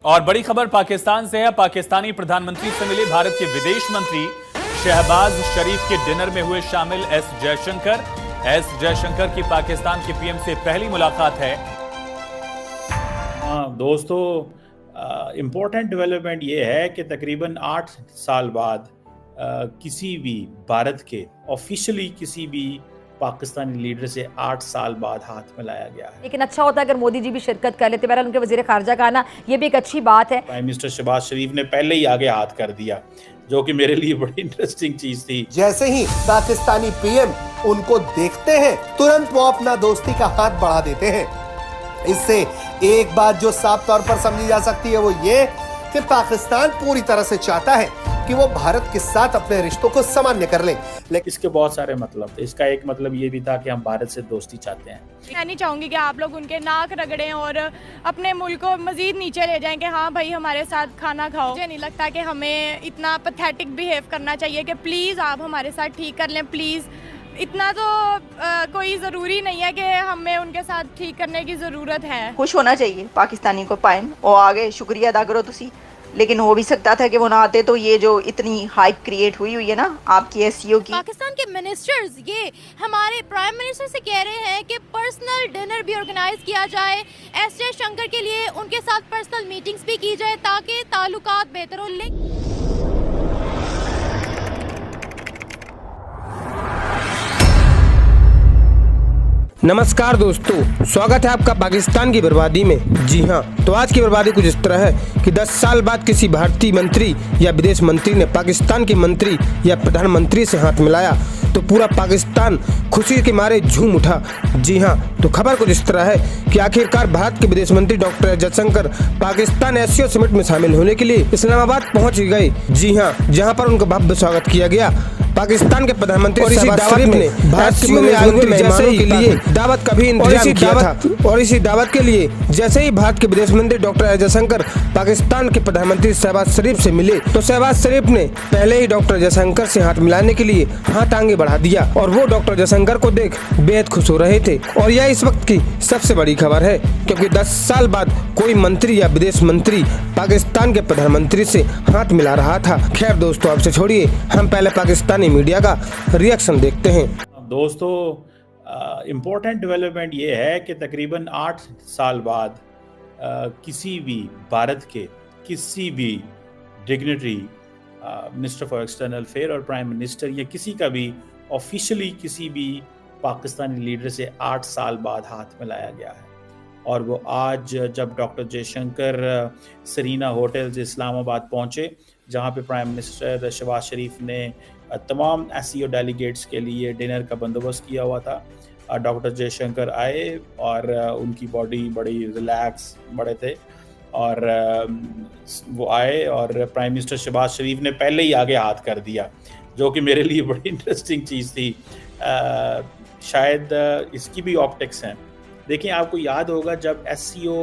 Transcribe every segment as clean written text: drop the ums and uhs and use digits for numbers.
और बड़ी खबर पाकिस्तान से है। पाकिस्तानी प्रधानमंत्री से मिले भारत के विदेश मंत्री शहबाज शरीफ के डिनर में हुए शामिल एस जयशंकर की पाकिस्तान के पीएम से पहली मुलाकात है। दोस्तों, इम्पोर्टेंट डेवलपमेंट ये है कि तकरीबन 8 साल बाद किसी भी भारत के ऑफिशियली किसी भी पाकिस्तानी लीडर से 8 साल बाद हाथ मिलाया गया है। लेकिन अच्छा होता है अगर मोदी जी भी शिरकत कर लेते। बहरहाल उनके वजीर खारजा का आना ये भी एक अच्छी बात है। प्राइम मिनिस्टर शहबाज शरीफ ने पहले ही आगे हाथ कर दिया, जो कि मेरे लिए बड़ी इंटरेस्टिंग चीज थी। जैसे ही पाकिस्तानी पीएम उनको देखते हैं तुरंत वो अपना दोस्ती का हाथ बढ़ा देते हैं। इससे एक बात जो साफ तौर पर समझी जा सकती है वो ये कि पाकिस्तान पूरी तरह से चाहता है कि वो भारत के साथ अपने रिश्तों को सामान्य कर ले। लेकिन इसके बहुत सारे मतलब थे। इसका एक मतलब ये भी था कि हम भारत से दोस्ती चाहते हैं। मैं नहीं चाहूंगी कि आप लोग उनके नाक रगड़ें और अपने मुल्क को मजीद नीचे ले जाएं कि हाँ भाई हमारे साथ खाना खाओ। मुझे नहीं लगता कि हमें इतना पैथेटिक बिहेव करना चाहिए कि प्लीज़ आप हमारे साथ ठीक कर लें। प्लीज़ इतना तो कोई ज़रूरी नहीं है कि हमें उनके साथ ठीक करने की ज़रूरत है। खुश होना चाहिए पाकिस्तानी को पाए और आगे शुक्रिया अदा करो तुसी। लेकिन हो भी सकता था कि वो ना आते तो ये जो इतनी हाइप क्रिएट हुई है ना आपकी एसईओ की। पाकिस्तान के मिनिस्टर्स ये हमारे प्राइम मिनिस्टर से कह रहे हैं कि पर्सनल डिनर भी ऑर्गेनाइज किया जाए, एस जयशंकर के लिए उनके साथ पर्सनल मीटिंग्स भी की जाए ताकि ताल्लुकात बेहतर हो। नमस्कार दोस्तों, स्वागत है आपका पाकिस्तान की बर्बादी में। जी हाँ, तो आज की बर्बादी कुछ इस तरह है कि 10 साल बाद किसी भारतीय मंत्री या विदेश मंत्री ने पाकिस्तान के मंत्री या प्रधानमंत्री से हाथ मिलाया तो पूरा पाकिस्तान खुशी के मारे झूम उठा। जी हाँ, तो खबर कुछ इस तरह है कि आखिरकार भारत के विदेश मंत्री doctor Jaishankar Pakistan SCO summit में शामिल होने के लिए इस्लामाबाद पहुँच गए। जी हाँ, जहाँ पर उनका भव्य स्वागत किया गया। पाकिस्तान के प्रधानमंत्री और इसी दावत ने भारत में आए हुए मेहमानों के लिए दावत का भी इंतजाम किया था। और इसी दावत के लिए जैसे ही भारत के विदेश मंत्री डॉक्टर जयशंकर पाकिस्तान के प्रधानमंत्री शहबाज शरीफ से मिले तो शहबाज शरीफ ने पहले ही डॉक्टर जयशंकर से हाथ मिलाने के लिए हाथ आगे बढ़ा दिया और वो डॉक्टर जयशंकर को देख बेहद खुश हो रहे थे। और यह इस वक्त की सबसे बड़ी खबर है, क्योंकि 10 साल बाद कोई मंत्री या विदेश मंत्री पाकिस्तान के प्रधानमंत्री से हाथ मिला रहा था। खैर दोस्तों, आपसे छोड़िए, हम पहले पाकिस्तानी मीडिया का रिएक्शन देखते हैं। दोस्तों, इम्पोर्टेंट डेवलपमेंट ये है कि तकरीबन 8 साल बाद किसी भी भारत के किसी भी dignitary, minister for external affair और प्राइम मिनिस्टर या किसी का भी ऑफिशियली किसी भी पाकिस्तानी लीडर से 8 साल बाद हाथ मिलाया गया है। और वो आज जब doctor Jaishankar Serena hotel Islamabad पहुंचे, जहां पे प्राइम मिनिस्टर शहबाज शरीफ ने तमाम एससीओ डेलीगेट्स के लिए डिनर का बंदोबस्त किया हुआ था। डॉक्टर जयशंकर आए और उनकी बॉडी बड़ी रिलैक्स बड़े थे और वो आए और प्राइम मिनिस्टर शहबाज शरीफ ने पहले ही आगे हाथ कर दिया, जो कि मेरे लिए बड़ी इंटरेस्टिंग चीज़ थी। शायद इसकी भी ऑप्टिक्स हैं। देखिए, आपको याद होगा जब एससीओ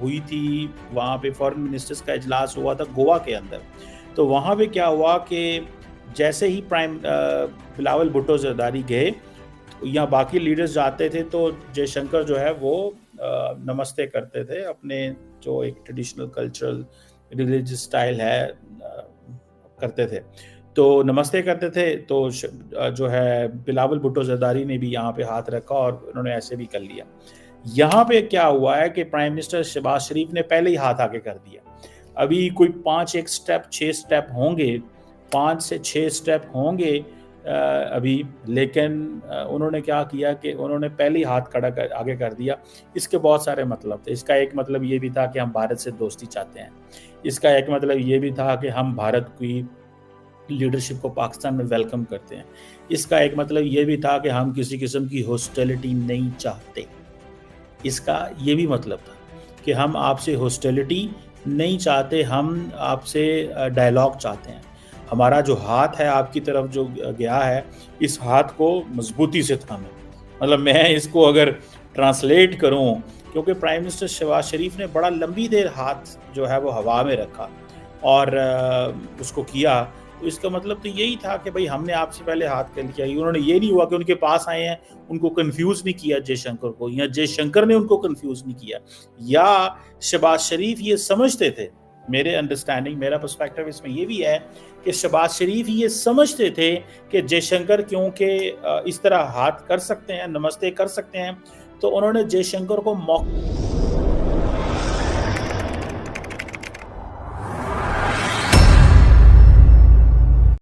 हुई थी, वहाँ पे फॉरेन मिनिस्टर्स का इजलास हुआ था गोवा के अंदर, तो वहाँ पे क्या हुआ कि जैसे ही प्राइम बिलावल भुट्टो जरदारी गए, यहाँ बाकी लीडर्स जाते थे तो जयशंकर जो है वो नमस्ते करते थे, अपने जो एक ट्रेडिशनल कल्चरल रिलीजियस स्टाइल है करते थे, तो नमस्ते करते थे। तो जो है बिलावल भुट्टो जरदारी ने भी यहाँ पे हाथ रखा और उन्होंने ऐसे भी कर लिया। यहाँ पे क्या हुआ है कि प्राइम मिनिस्टर शहबाज शरीफ ने पहले ही हाथ आगे कर दिया। अभी कोई 6 स्टेप होंगे, 5 से 6 स्टेप होंगे अभी, लेकिन उन्होंने क्या किया कि उन्होंने पहले ही हाथ आगे कर दिया। इसके बहुत सारे मतलब थे। इसका एक मतलब ये भी था कि हम भारत से दोस्ती चाहते हैं। इसका एक मतलब ये भी था कि हम भारत की लीडरशिप को पाकिस्तान में वेलकम करते हैं। इसका एक मतलब ये भी था कि हम किसी किस्म की हॉस्टिलिटी नहीं चाहते। इसका ये भी मतलब था कि हम आपसे हॉस्टिलिटी नहीं चाहते, हम आपसे डायलॉग चाहते हैं। हमारा जो हाथ है आपकी तरफ जो गया है, इस हाथ को मजबूती से थामें। मतलब मैं इसको अगर ट्रांसलेट करूं, क्योंकि प्राइम मिनिस्टर शहबाज शरीफ ने बड़ा लंबी देर हाथ जो है वो हवा में रखा और उसको किया तो इसका मतलब तो यही था कि भाई हमने आपसे पहले हाथ कर लिया। उन्होंने ये नहीं हुआ कि उनके पास आए हैं, उनको कंफ्यूज नहीं किया जयशंकर को, या जयशंकर ने उनको कंफ्यूज नहीं किया, या शहबाज शरीफ ये समझते थे, मेरे अंडरस्टैंडिंग, मेरा पर्सपेक्टिव इसमें ये भी है कि शहबाज शरीफ ये समझते थे कि जयशंकर क्योंकि इस तरह हाथ कर सकते हैं, नमस्ते कर सकते हैं, तो उन्होंने जयशंकर को मौका